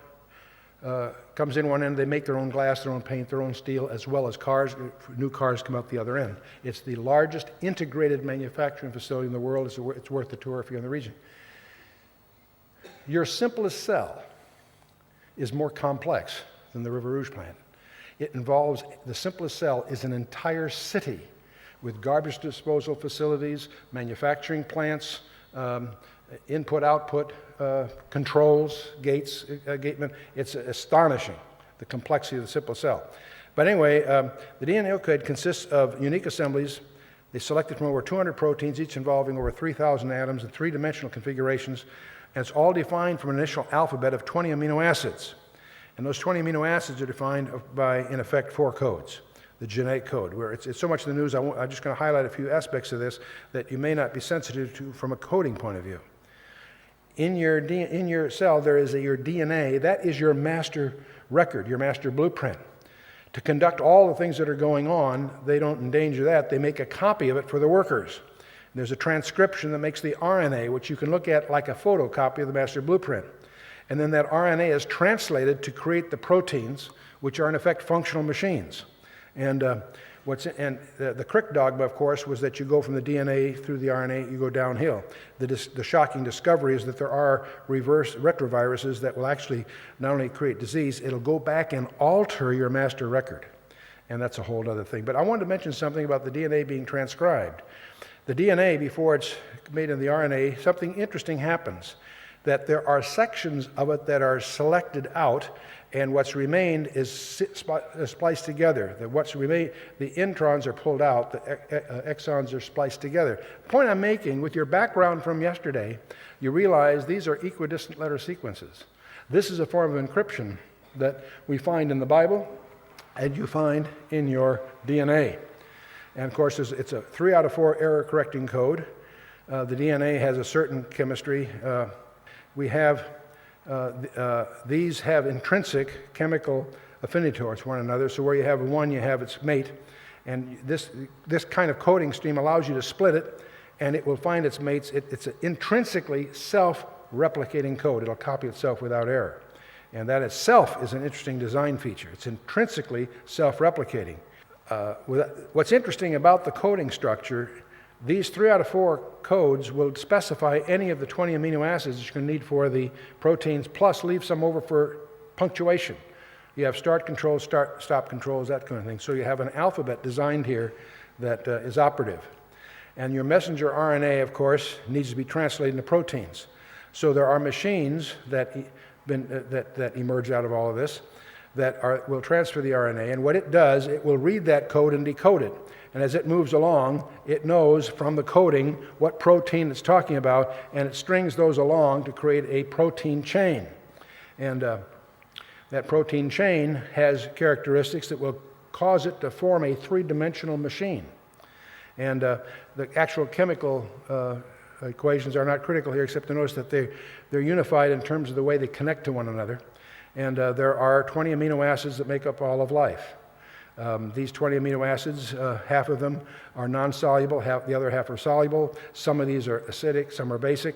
comes in one end. They make their own glass, their own paint, their own steel, as well as cars. New cars come out the other end. It's the largest integrated manufacturing facility in the world. It's worth the tour if you're in the region. Your simplest cell is more complex than the River Rouge plant. The simplest cell is an entire city with garbage disposal facilities, manufacturing plants, input-output controls, gatemen. It's astonishing, the complexity of the simple cell. But anyway, the DNA code consists of unique assemblies. They selected from over 200 proteins, each involving over 3,000 atoms in 3-dimensional configurations. And it's all defined from an initial alphabet of 20 amino acids. And those 20 amino acids are defined by, in effect, 4 codes. The genetic code, where it's so much in the news, I'm just going to highlight a few aspects of this that you may not be sensitive to from a coding point of view. In your cell, there is your DNA. That is your master record, your master blueprint. To conduct all the things that are going on, they don't endanger that. They make a copy of it for the workers. There's a transcription that makes the RNA, which you can look at like a photocopy of the master blueprint. And then that RNA is translated to create the proteins, which are in effect functional machines. And the Crick dogma, of course, was that you go from the DNA through the RNA, you go downhill. The shocking discovery is that there are retroviruses that will actually not only create disease, it'll go back and alter your master record. And that's a whole other thing. But I wanted to mention something about the DNA being transcribed. The DNA, before it's made in the RNA, something interesting happens, that there are sections of it that are selected out, and what's remained is spliced together. The introns are pulled out, the exons are spliced together. The point I'm making, with your background from yesterday, you realize these are equidistant letter sequences. This is a form of encryption that we find in the Bible, and you find in your DNA. And of course, it's a 3 out of 4 error-correcting code. The DNA has a certain chemistry. These have intrinsic chemical affinity towards one another. So where you have one, you have its mate. And this kind of coding scheme allows you to split it, and it will find its mates. It's an intrinsically self-replicating code. It'll copy itself without error. And that itself is an interesting design feature. It's intrinsically self-replicating. What's interesting about the coding structure, these 3 out of 4 codes will specify any of the 20 amino acids that you're going to need for the proteins, plus leave some over for punctuation. You have start controls, stop controls, that kind of thing. So you have an alphabet designed here that is operative. And your messenger RNA, of course, needs to be translated into proteins. So there are machines that emerge out of all of this that will transfer the RNA. And what it does, it will read that code and decode it. And as it moves along, it knows from the coding what protein it's talking about, and it strings those along to create a protein chain. And that protein chain has characteristics that will cause it to form a three-dimensional machine. And the actual chemical equations are not critical here, except to notice that they're unified in terms of the way they connect to one another. And there are 20 amino acids that make up all of life. These 20 amino acids, half of them are non-soluble, the other half are soluble. Some of these are acidic, some are basic.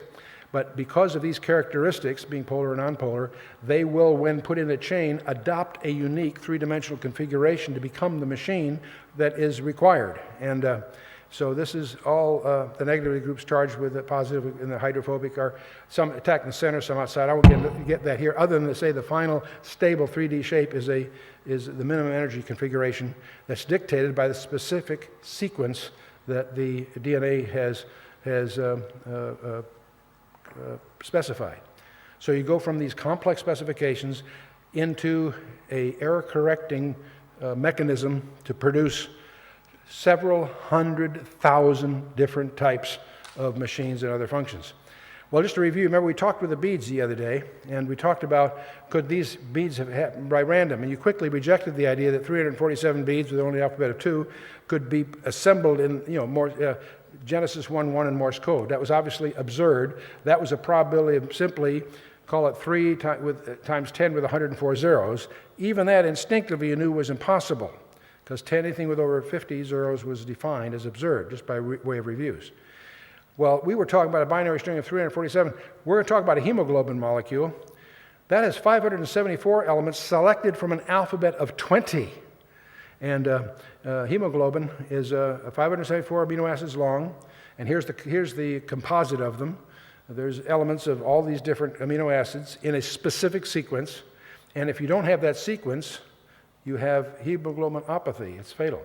But because of these characteristics, being polar and nonpolar, they will, when put in a chain, adopt a unique three-dimensional configuration to become the machine that is required. And so this is all the negatively groups charged with the positive and the hydrophobic are some attack in the center, some outside. I won't get that here, other than to say the final stable 3D shape is the minimum energy configuration that's dictated by the specific sequence that the DNA has specified. So you go from these complex specifications into a error-correcting mechanism to produce several 100,000 different types of machines and other functions. Well, just to review, remember we talked with the beads the other day, and we talked about could these beads have happened by random, and you quickly rejected the idea that 347 beads with only an alphabet of 2 could be assembled in Genesis 1:1 in Morse code. That was obviously absurd. That was a probability of simply call it 3 times 10 with 104 zeros. Even that instinctively you knew was impossible, because anything with over 50 zeros was defined as absurd, just by way of reviews. Well, we were talking about a binary string of 347. We're going to talk about a hemoglobin molecule. That has 574 elements selected from an alphabet of 20. And hemoglobin is 574 amino acids long, and here's the composite of them. There's elements of all these different amino acids in a specific sequence, and if you don't have that sequence, you have hemoglobinopathy. It's fatal.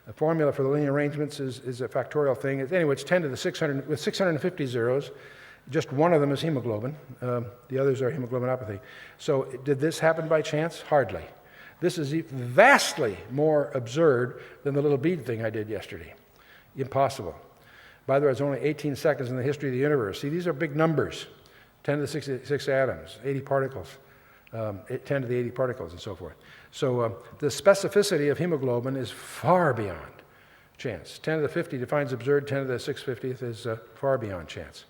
The formula for the linear arrangements is a factorial thing. Anyway, it's 10 to the 600 with 650 zeros. Just one of them is hemoglobin. The others are hemoglobinopathy. So did this happen by chance? Hardly. This is vastly more absurd than the little bead thing I did yesterday. Impossible. By the way, it's only 18 seconds in the history of the universe. See, these are big numbers. 10 to the 66 atoms, 80 particles, 10 to the 80 particles, and so forth. So the specificity of hemoglobin is far beyond chance. 10 to the 50 defines absurd, 10 to the 650th is far beyond chance.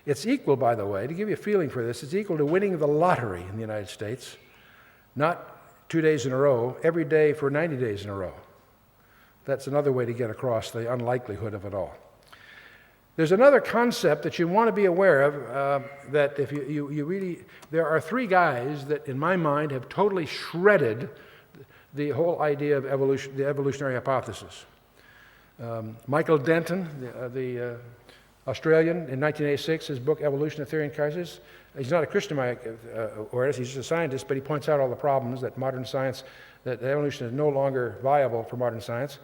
It's equal, by the way, to give you a feeling for this, it's equal to winning the lottery in the United States, not 2 days in a row, every day for 90 days in a row. That's another way to get across the unlikelihood of it all. There's another concept that you want to be aware of, that if you really, there are 3 guys that in my mind have totally shredded the whole idea of evolution, the evolutionary hypothesis. Michael Denton, the Australian, in 1986, his book Evolution, a Theory and Crisis. He's not a Christian artist, he's just a scientist, but he points out all the problems that modern science, that evolution is no longer viable for modern science.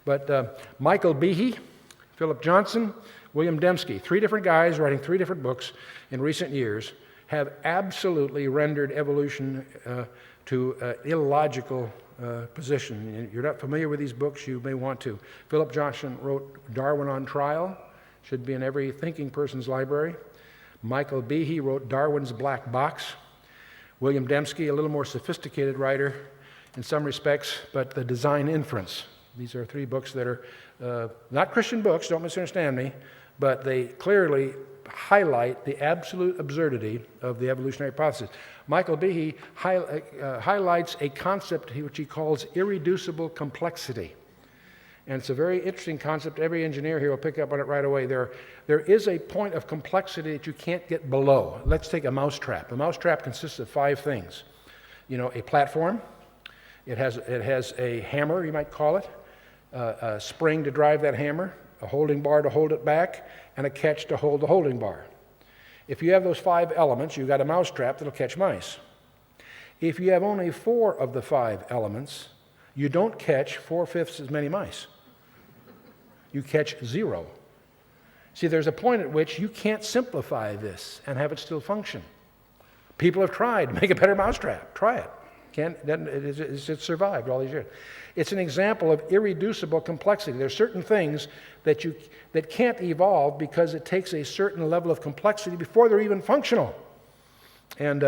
But Michael Behe, Philip Johnson, William Dembski, 3 different guys writing 3 different books in recent years, have absolutely rendered evolution to an illogical position. You're not familiar with these books, you may want to. Philip Johnson wrote Darwin on Trial, should be in every thinking person's library. Michael Behe wrote Darwin's Black Box. William Dembski, a little more sophisticated writer in some respects, but The Design Inference. These are 3 books that are not Christian books, don't misunderstand me, but they clearly highlight the absolute absurdity of the evolutionary hypothesis. Michael Behe highlights a concept which he calls irreducible complexity. And it's a very interesting concept. Every engineer here will pick up on it right away. There is a point of complexity that you can't get below. Let's take a mousetrap. A mousetrap consists of 5 things. A platform. It has a hammer, you might call it, a spring to drive that hammer, a holding bar to hold it back, and a catch to hold the holding bar. If you have those 5 elements, you've got a mousetrap that'll catch mice. If you have only 4 of the 5 elements, you don't catch 4/5 as many mice. You catch 0. See, there's a point at which you can't simplify this and have it still function. People have tried to make a better mousetrap. Try it. It's survived all these years. It's an example of irreducible complexity. There's certain things that can't evolve because it takes a certain level of complexity before they're even functional. And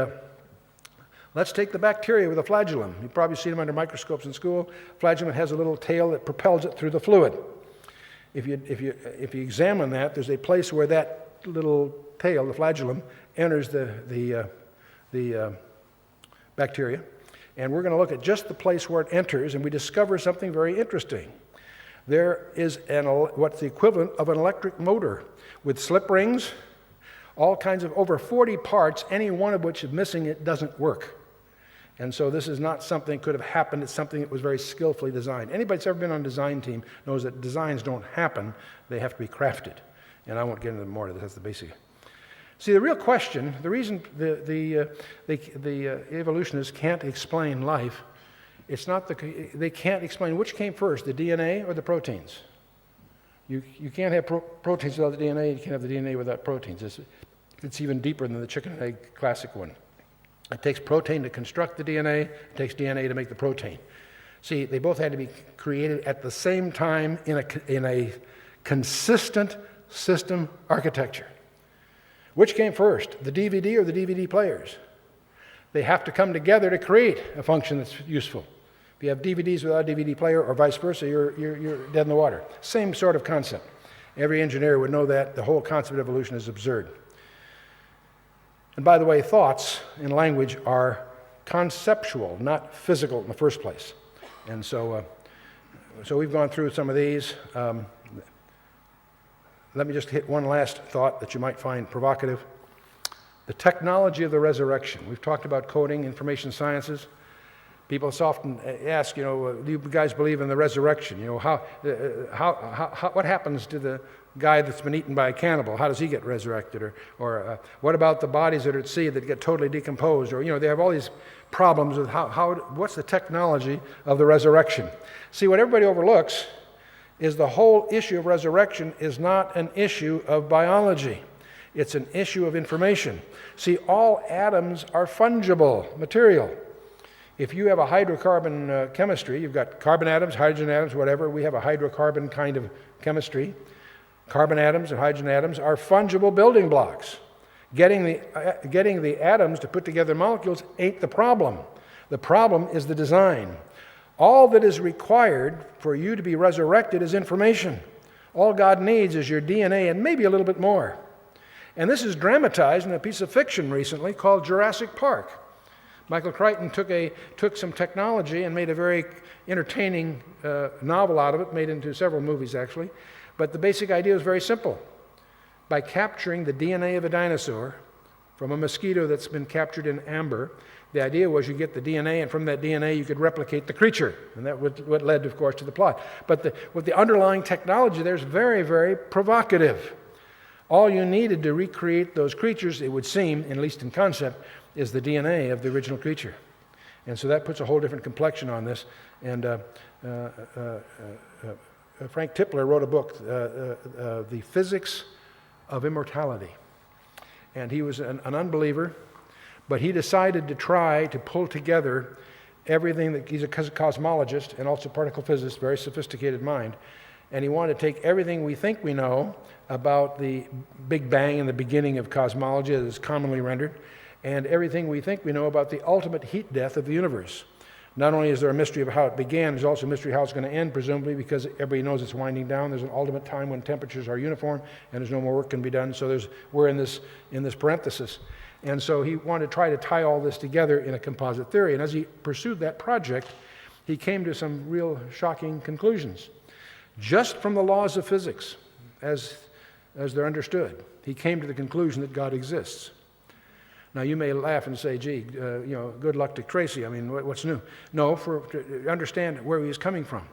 let's take the bacteria with a flagellum. You've probably seen them under microscopes in school. Flagellum has a little tail that propels it through the fluid. If you examine that, there's a place where that little tail, the flagellum, enters the bacteria. And we're going to look at just the place where it enters, and we discover something very interesting. There is what's the equivalent of an electric motor with slip rings, all kinds of over 40 parts, any one of which is missing, it doesn't work. And so this is not something that could have happened. It's something that was very skillfully designed. Anybody that's ever been on a design team knows that designs don't happen. They have to be crafted. And I won't get into more of this. That's the basic. See, the real question, the reason the evolutionists can't explain life, it's not they can't explain which came first, the DNA or the proteins. You can't have proteins without the DNA. You can't have the DNA without proteins. It's even deeper than the chicken and egg classic one. It takes protein to construct the DNA. It takes DNA to make the protein. See, they both had to be created at the same time in a consistent system architecture. Which came first, the DVD or the DVD players? They have to come together to create a function that's useful. If you have DVDs without a DVD player or vice versa, you're dead in the water. Same sort of concept. Every engineer would know that. The whole concept of evolution is absurd. And by the way, thoughts in language are conceptual, not physical in the first place. And so we've gone through some of these. Let me just hit one last thought that you might find provocative. The technology of the resurrection. We've talked about coding, information sciences. People often ask, do you guys believe in the resurrection? What happens to the guy that's been eaten by a cannibal? How does he get resurrected? Or what about the bodies that are at sea that get totally decomposed? Or, they have all these problems with what's the technology of the resurrection? See, what everybody overlooks is the whole issue of resurrection is not an issue of biology. It's an issue of information. See, all atoms are fungible material. If you have a hydrocarbon chemistry, you've got carbon atoms, hydrogen atoms, whatever. We have a hydrocarbon kind of chemistry. Carbon atoms and hydrogen atoms are fungible building blocks. Getting the atoms to put together molecules ain't the problem. The problem is the design. All that is required for you to be resurrected is information. All God needs is your DNA and maybe a little bit more. And this is dramatized in a piece of fiction recently called Jurassic Park. Michael Crichton took some technology and made a very entertaining novel out of it, made into several movies actually. But the basic idea is very simple. By capturing the DNA of a dinosaur from a mosquito that's been captured in amber, the idea was you get the DNA, and from that DNA you could replicate the creature. And that was what led, of course, to the plot. But with the underlying technology, there's very, very provocative. All you needed to recreate those creatures, it would seem, at least in concept, is the DNA of the original creature. And so that puts a whole different complexion on this. And Frank Tipler wrote a book, The Physics of Immortality. And he was an unbeliever, but he decided to try to pull together everything that he's a cosmologist and also particle physicist, very sophisticated mind. And he wanted to take everything we think we know about the Big Bang and the beginning of cosmology, as is commonly rendered, and everything we think we know about the ultimate heat death of the universe. Not only is there a mystery of how it began, there's also a mystery how it's going to end, presumably, because everybody knows it's winding down. There's an ultimate time when temperatures are uniform and there's no more work can be done. So we're in this parenthesis. And so he wanted to try to tie all this together in a composite theory. And as he pursued that project, he came to some real shocking conclusions. Just from the laws of physics, as they're understood, he came to the conclusion that God exists. Now, you may laugh and say, gee, good luck to Tracy. I mean, what's new? No, to understand where he was coming from.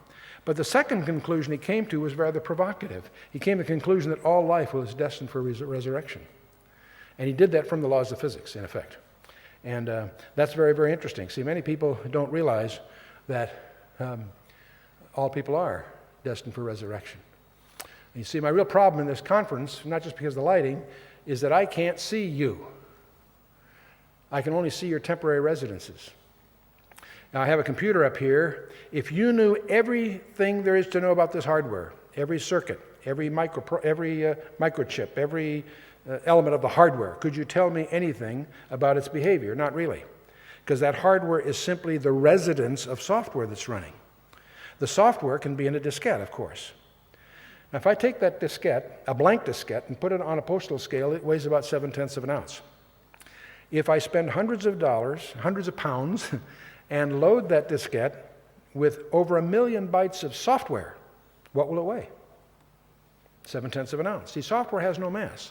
But the second conclusion he came to was rather provocative. He came to the conclusion that all life was destined for resurrection. And he did that from the laws of physics, in effect. And that's very, very interesting. See, many people don't realize that all people are destined for resurrection. And you see, my real problem in this conference, not just because of the lighting, is that I can't see you. I can only see your temporary residences. Now, I have a computer up here. If you knew everything there is to know about this hardware, every circuit, every microchip, every element of the hardware, could you tell me anything about its behavior? Not really, because that hardware is simply the residence of software that's running. The software can be in a diskette, of course. Now, if I take that diskette, a blank diskette, and put it on a postal scale, it weighs about 7/10 of an ounce. If I spend hundreds of dollars, hundreds of pounds, and load that diskette with over 1 million bytes of software, what will it weigh? 7/10 of an ounce. See, software has no mass.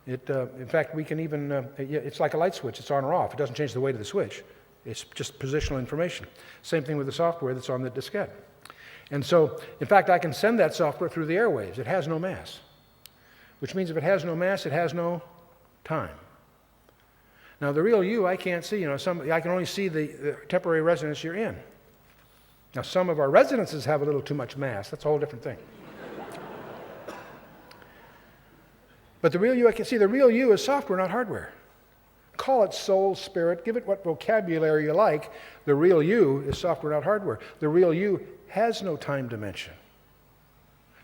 In fact, we can even, it's like a light switch. It's on or off. It doesn't change the weight of the switch. It's just positional information. Same thing with the software that's on the diskette. And so, in fact, I can send that software through the airwaves. It has no mass, which means if it has no mass, it has no time. Now, the real you, I can't see. I can only see the temporary residence you're in. Now, some of our residences have a little too much mass. That's a whole different thing. But the real you, I can see. The real you is software, not hardware. Call it soul, spirit, give it what vocabulary you like. The real you is software, not hardware. The real you has no time dimension.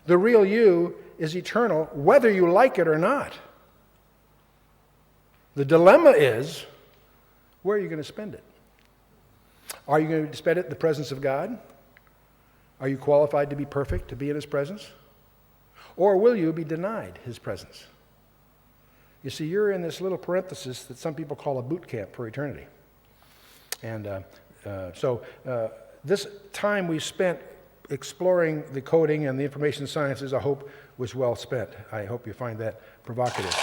The real you is eternal, whether you like it or not. The dilemma is, where are you going to spend it? Are you going to spend it in the presence of God? Are you qualified to be perfect, to be in His presence? Or will you be denied His presence? You see, you're in this little parenthesis that some people call a boot camp for eternity. And so this time we spent exploring the coding and the information sciences, I hope, was well spent. I hope you find that provocative.